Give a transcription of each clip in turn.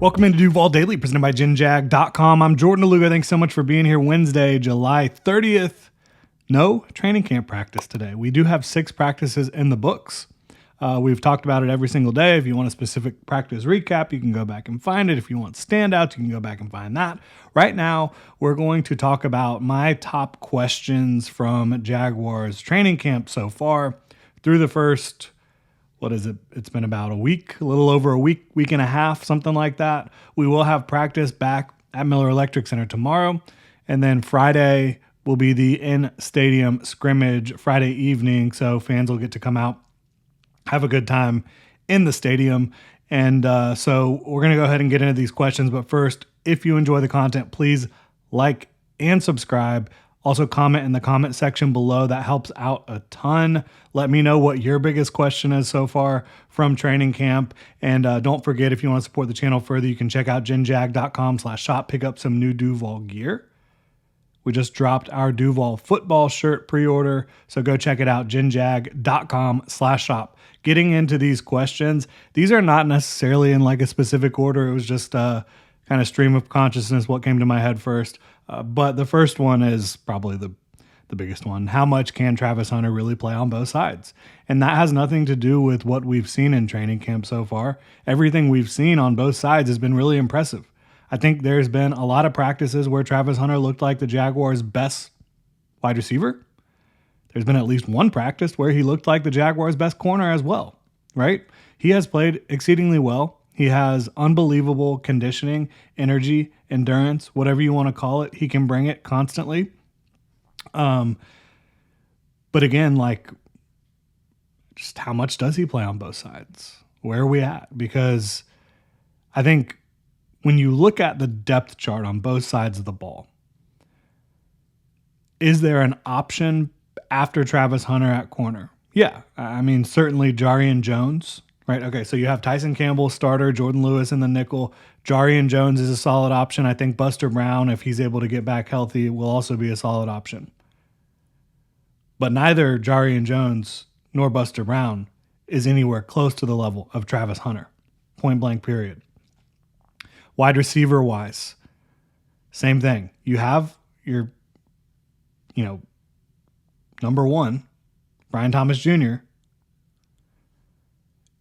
Welcome into Duval Daily, presented by GenJag.com. I'm Jordan DeLuga. Thanks so much for being here Wednesday, July 30th. No training camp practice today. We do have 6 practices in the books. We've talked about it every single day. If you want a specific practice recap, you can go back and find it. If you want standouts, you can go back and find that. Right now, we're going to talk about my top questions from Jaguars training camp so far through the first, what is it? It's been about a week, a little over a week and a half, something like that. We will have practice back at Miller Electric Center tomorrow. And then Friday will be the in-stadium scrimmage Friday evening. So fans will get to come out, have a good time in the stadium. And so we're going to go ahead and get into these questions. But first, if you enjoy the content, please like and subscribe. Also comment in the comment section below. That helps out a ton. Let me know what your biggest question is so far from training camp. And don't forget, if you want to support the channel further, you can check out genjag.com/shop, pick up some new Duval gear. We just dropped our Duval football shirt pre-order, so go check it out, genjag.com/shop. Getting into these questions, these are not necessarily in like a specific order. It was just kind of stream of consciousness, what came to my head first. But the first one is probably the biggest one. How much can Travis Hunter really play on both sides? And that has nothing to do with what we've seen in training camp so far. Everything we've seen on both sides has been really impressive. I think there's been a lot of practices where Travis Hunter looked like the Jaguars' best wide receiver. There's been at least one practice where he looked like the Jaguars' best corner as well, right? He has played exceedingly well. He has unbelievable conditioning, energy, endurance, whatever you want to call it. He can bring it constantly. But again, like, just how much does he play on both sides? Where are we at? Because I think when you look at the depth chart on both sides of the ball, is there an option after Travis Hunter at corner? Yeah. I mean, certainly Jarian Jones, right? Okay, so you have Tyson Campbell, starter, Jordan Lewis in the nickel. Jarian Jones is a solid option. I think Buster Brown, if he's able to get back healthy, will also be a solid option. But neither Jarian Jones nor Buster Brown is anywhere close to the level of Travis Hunter. Point blank, period. Wide receiver wise, same thing. You have your, number one, Brian Thomas Jr.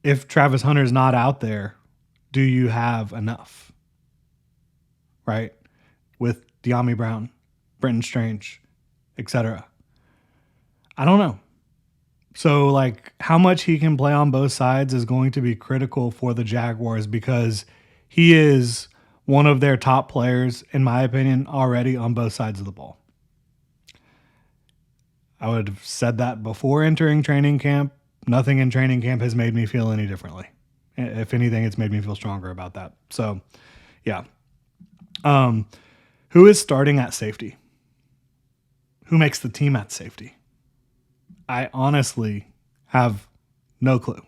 If Travis Hunter's not out there, do you have enough? Right? With De'Ami Brown, Brenton Strange, etc. I don't know. So, like, how much he can play on both sides is going to be critical for the Jaguars because he is one of their top players, in my opinion, already on both sides of the ball. I would have said that before entering training camp. Nothing in training camp has made me feel any differently. If anything, it's made me feel stronger about that. So, yeah. Who is starting at safety? Who makes the team at safety? I honestly have no clue.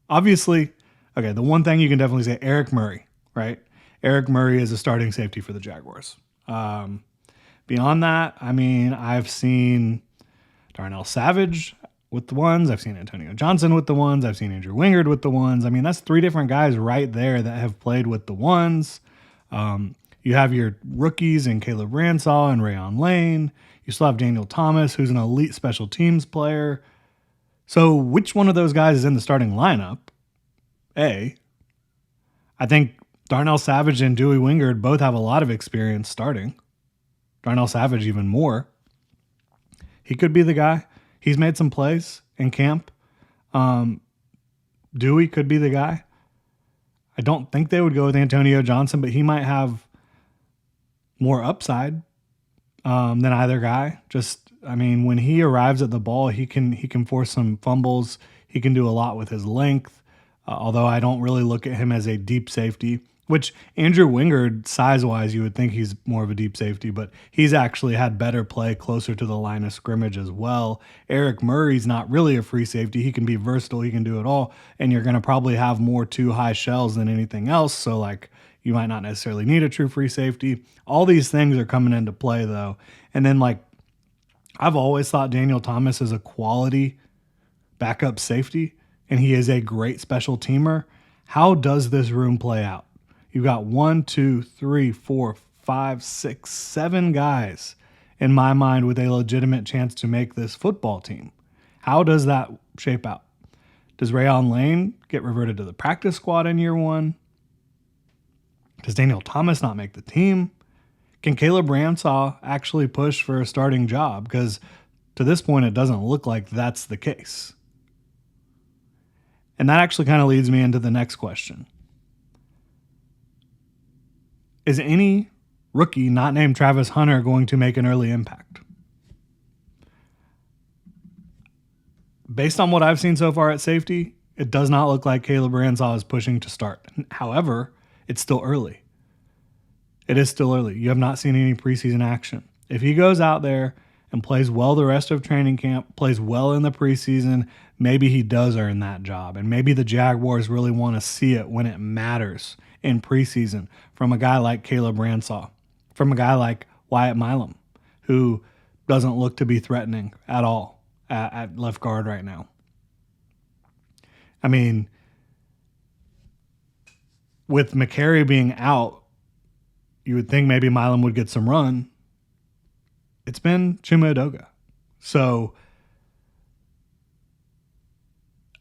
Obviously, okay, the one thing you can definitely say, Eric Murray, right? Eric Murray is a starting safety for the Jaguars. Beyond that, I mean, I've seen Darnell Savage with the ones. I've seen Antonio Johnson with the ones. I've seen Andrew Wingard with the ones. I mean, that's 3 different guys right there that have played with the ones. You have your rookies in Caleb Ransaw and Rayon Lane. You still have Daniel Thomas, who's an elite special teams player. So which one of those guys is in the starting lineup? I think Darnell Savage and Dewey Wingard both have a lot of experience starting. Darnell Savage even more. He could be the guy. He's made some plays in camp. Dewey could be the guy. I don't think they would go with Antonio Johnson, but he might have more upside than either guy. When he arrives at the ball, he can force some fumbles. He can do a lot with his length, although I don't really look at him as a deep safety. Which Andrew Wingard, size-wise, you would think he's more of a deep safety, but he's actually had better play closer to the line of scrimmage as well. Eric Murray's not really a free safety. He can be versatile. He can do it all, and you're going to probably have more two high shells than anything else, so like you might not necessarily need a true free safety. All these things are coming into play, though. And then, like, I've always thought Daniel Thomas is a quality backup safety, and he is a great special teamer. How does this room play out? You've got 1, 2, 3, 4, 5, 6, 7 guys in my mind with a legitimate chance to make this football team. How does that shape out? Does Rayon Lane get reverted to the practice squad in year one? Does Daniel Thomas not make the team? Can Caleb Ramsaw actually push for a starting job? Because to this point, it doesn't look like that's the case. And that actually kind of leads me into the next question. Is any rookie not named Travis Hunter going to make an early impact? Based on what I've seen so far at safety, it does not look like Caleb Ramsaw is pushing to start. However, it's still early. It is still early. You have not seen any preseason action. If he goes out there and plays well the rest of training camp, plays well in the preseason, maybe he does earn that job. And maybe the Jaguars really want to see it when it matters in preseason from a guy like Caleb Ramsaw, from a guy like Wyatt Milam, who doesn't look to be threatening at all at left guard right now. I mean, with McCary being out, you would think maybe Milam would get some run. It's been Chuma Edoga. So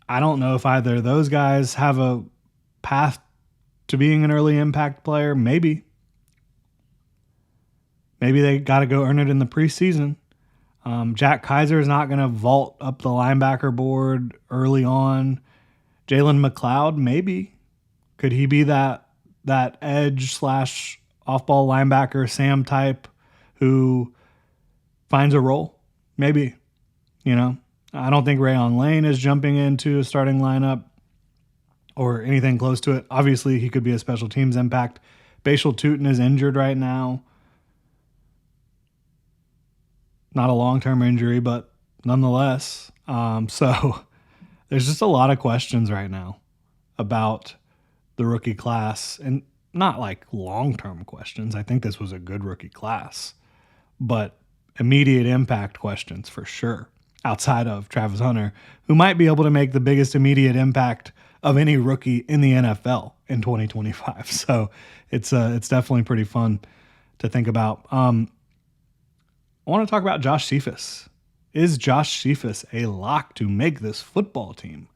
I don't know if either of those guys have a path to being an early impact player. Maybe they got to go earn it in the preseason. Jack Kaiser is not going to vault up the linebacker board early on. Jalen McLeod, maybe. Could he be that edge / off-ball linebacker, Sam type, who finds a role? Maybe. I don't think Rayon Lane is jumping into a starting lineup or anything close to it. Obviously, he could be a special teams impact. Bashal Tootin is injured right now. Not a long-term injury, but nonetheless. So there's just a lot of questions right now about the rookie class, and not like long-term questions. I think this was a good rookie class, but immediate impact questions for sure, outside of Travis Hunter, who might be able to make the biggest immediate impact of any rookie in the NFL in 2025. So it's definitely pretty fun to think about. I want to talk about Josh Cephas. Is Josh Cephas a lock to make this football team?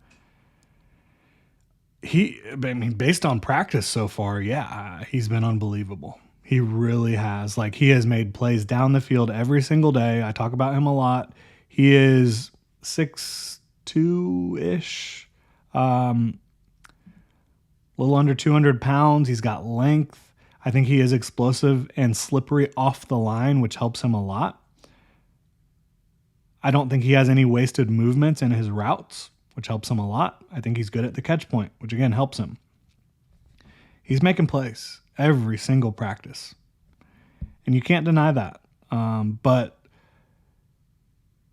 Based on practice so far, yeah, he's been unbelievable. He really has. He has made plays down the field every single day. I talk about him a lot. He is 6'2"-ish, a little under 200 pounds. He's got length. I think he is explosive and slippery off the line, which helps him a lot. I don't think he has any wasted movements in his routes, which helps him a lot. I think he's good at the catch point, which again helps him. He's making plays every single practice, and you can't deny that. But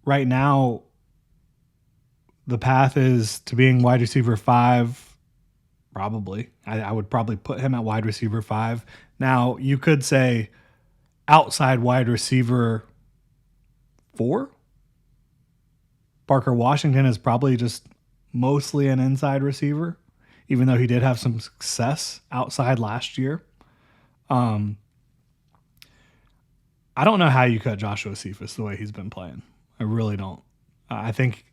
right now, the path is to being wide receiver 5. Probably. I would probably put him at wide receiver 5. Now, you could say outside wide receiver 4. Parker Washington is probably just mostly an inside receiver, even though he did have some success outside last year. I don't know how you cut Joshua Cephas the way he's been playing. I really don't. I think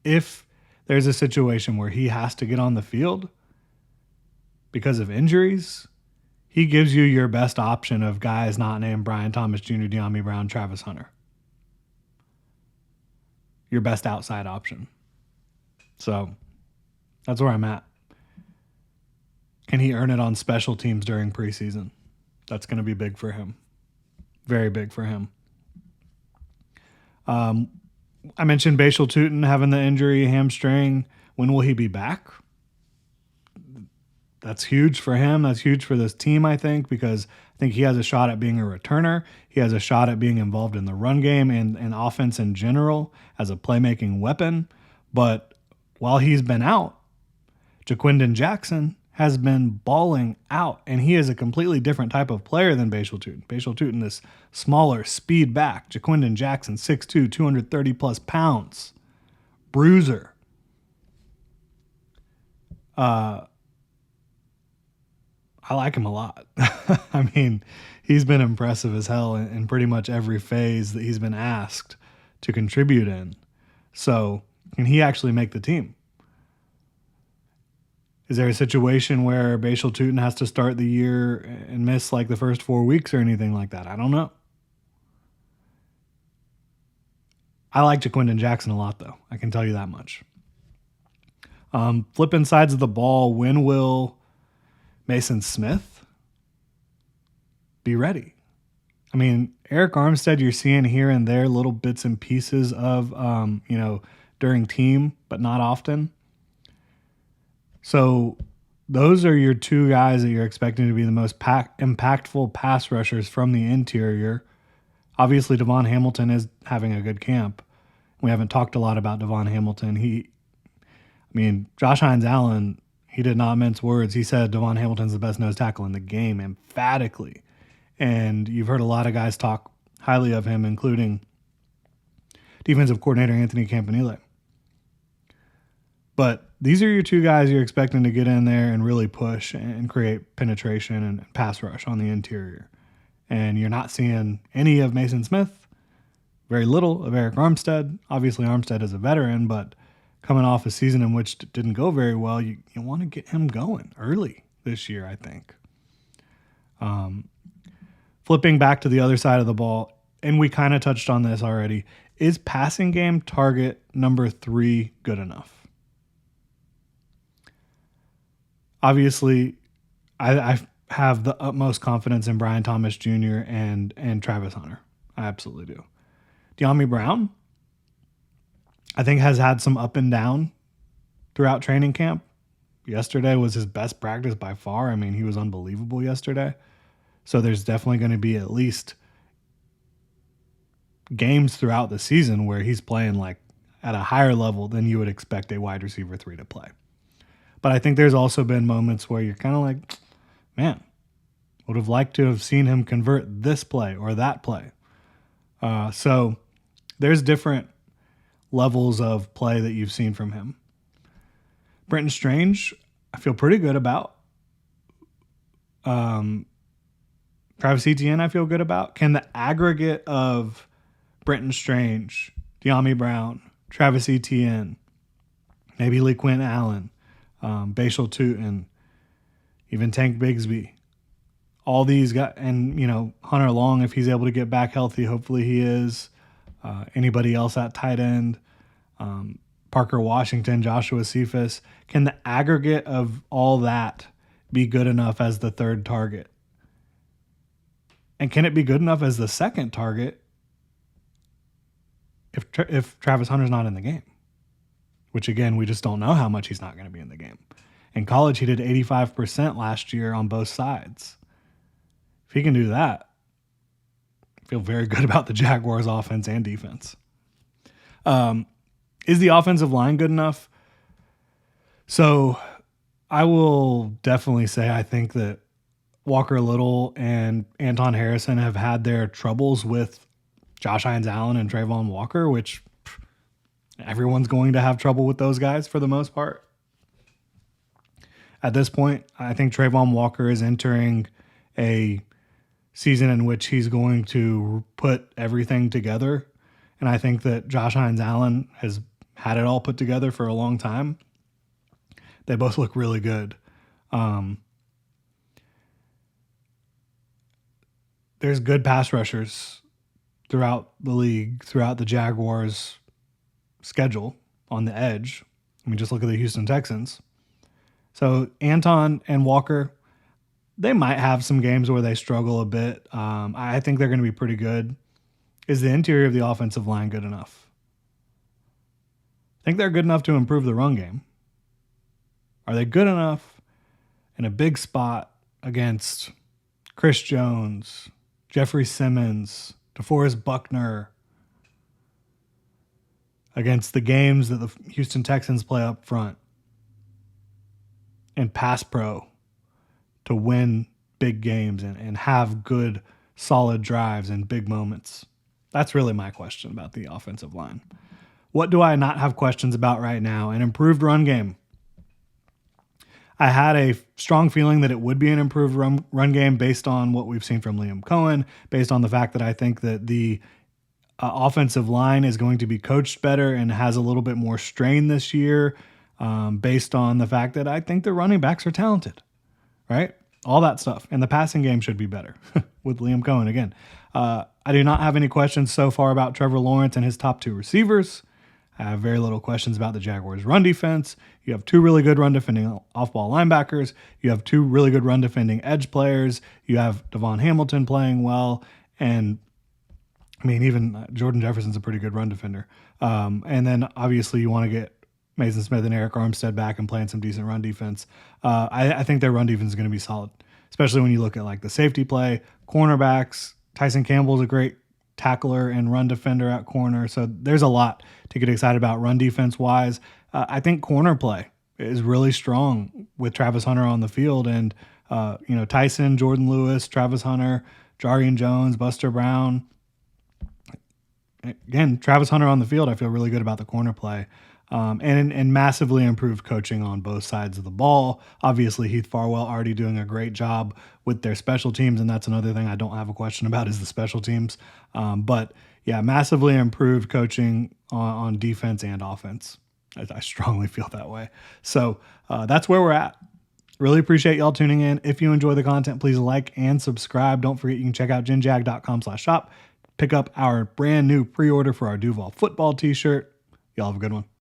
if there's a situation where he has to get on the field because of injuries, he gives you your best option of guys not named Brian Thomas Jr., De'Ami Brown, Travis Hunter. Your best outside option. So that's where I'm at. Can he earn it on special teams during preseason? That's going to be big for him. Very big for him. I mentioned Bashal Tootin having the injury, hamstring. When will he be back? That's huge for him. That's huge for this team, I think, because I think he has a shot at being a returner. He has a shot at being involved in the run game and offense in general as a playmaking weapon. But while he's been out, Jaquindon Jackson has been balling out, and he is a completely different type of player than Bashal Tootin. Bashal Tootin, this smaller speed back. Jaquindon Jackson, 6'2", 230-plus pounds. Bruiser. I like him a lot. I mean, he's been impressive as hell in pretty much every phase that he's been asked to contribute in. So, can he actually make the team? Is there a situation where Bashal Tutin has to start the year and miss like the first 4 weeks or anything like that? I don't know. I like Jaquindon Jackson a lot, though. I can tell you that much. Flipping sides of the ball, when will Mason Smith be ready? I mean, Eric Armstead, you're seeing here and there little bits and pieces of, during team, but not often. So those are your two guys that you're expecting to be the most impactful pass rushers from the interior. Obviously, Devon Hamilton is having a good camp. We haven't talked a lot about Devon Hamilton. Josh Hines-Allen, he did not mince words. He said Devon Hamilton's the best nose tackle in the game, emphatically. And you've heard a lot of guys talk highly of him, including defensive coordinator Anthony Campanile. But these are your two guys you're expecting to get in there and really push and create penetration and pass rush on the interior. And you're not seeing any of Mason Smith, very little of Eric Armstead. Obviously, Armstead is a veteran, but coming off a season in which it didn't go very well, you want to get him going early this year, I think. Flipping back to the other side of the ball, and we kind of touched on this already, is passing game target number 3 good enough? Obviously, I have the utmost confidence in Brian Thomas Jr. and Travis Hunter. I absolutely do. De'Ami Brown, I think, has had some up and down throughout training camp. Yesterday was his best practice by far. I mean, he was unbelievable yesterday. So there's definitely going to be at least games throughout the season where he's playing like at a higher level than you would expect a wide receiver 3 to play. But I think there's also been moments where you're kind of like, man, would have liked to have seen him convert this play or that play. So there's different levels of play that you've seen from him. Brenton Strange, I feel pretty good about. Travis Etienne, I feel good about. Can the aggregate of Brenton Strange, De'Ami Brown, Travis Etienne, maybe LeQuint Allen, Bashal Tutin, even Tank Bigsby, all these guys, and Hunter Long, if he's able to get back healthy, hopefully he is. Anybody else at tight end, Parker Washington, Joshua Cephas, can the aggregate of all that be good enough as the third target? And can it be good enough as the second target if Travis Hunter's not in the game? Which, again, we just don't know how much he's not going to be in the game. In college, he did 85% last year on both sides. If he can do that, I feel very good about the Jaguars' offense and defense. Is the offensive line good enough? So I will definitely say I think that Walker Little and Anton Harrison have had their troubles with Josh Hines-Allen and Trayvon Walker, which everyone's going to have trouble with those guys for the most part. At this point, I think Trayvon Walker is entering a season in which he's going to put everything together. And I think that Josh Hines-Allen has had it all put together for a long time. They both look really good. There's good pass rushers throughout the league, throughout the Jaguars' schedule on the edge. I mean, just look at the Houston Texans. So Anton and Walker, they might have some games where they struggle a bit. I think they're going to be pretty good. Is the interior of the offensive line good enough? I think they're good enough to improve the run game. Are they good enough in a big spot against Chris Jones, Jeffrey Simmons, DeForest Buckner, against the games that the Houston Texans play up front and pass pro to win big games and have good, solid drives and big moments? That's really my question about the offensive line. What do I not have questions about right now? An improved run game. I had a strong feeling that it would be an improved run game based on what we've seen from Liam Cohen, based on the fact that I think that the offensive line is going to be coached better and has a little bit more strain this year, based on the fact that I think the running backs are talented, right? All that stuff. And the passing game should be better with Liam Cohen again. I do not have any questions so far about Trevor Lawrence and his top 2 receivers. I have very little questions about the Jaguars' run defense. You have 2 really good run defending off-ball linebackers. You have 2 really good run defending edge players. You have Devon Hamilton playing well. And I mean, even Jordan Jefferson's a pretty good run defender. And then obviously you want to get Mason Smith and Eric Armstead back and playing some decent run defense. I think their run defense is going to be solid, especially when you look at like the safety play, cornerbacks. Tyson Campbell's a great tackler and run defender at corner. So there's a lot to get excited about run defense wise. I think corner play is really strong with Travis Hunter on the field. And, Tyson, Jordan Lewis, Travis Hunter, Jarian Jones, Buster Brown. Again, Travis Hunter on the field, I feel really good about the corner play. And massively improved coaching on both sides of the ball. Obviously, Heath Farwell already doing a great job with their special teams, and that's another thing I don't have a question about is the special teams. But yeah, massively improved coaching on defense and offense. I strongly feel that way. So that's where we're at. Really appreciate y'all tuning in. If you enjoy the content, please like and subscribe. Don't forget you can check out ginjag.com/shop. Pick up our brand new pre-order for our Duval football t-shirt. Y'all have a good one.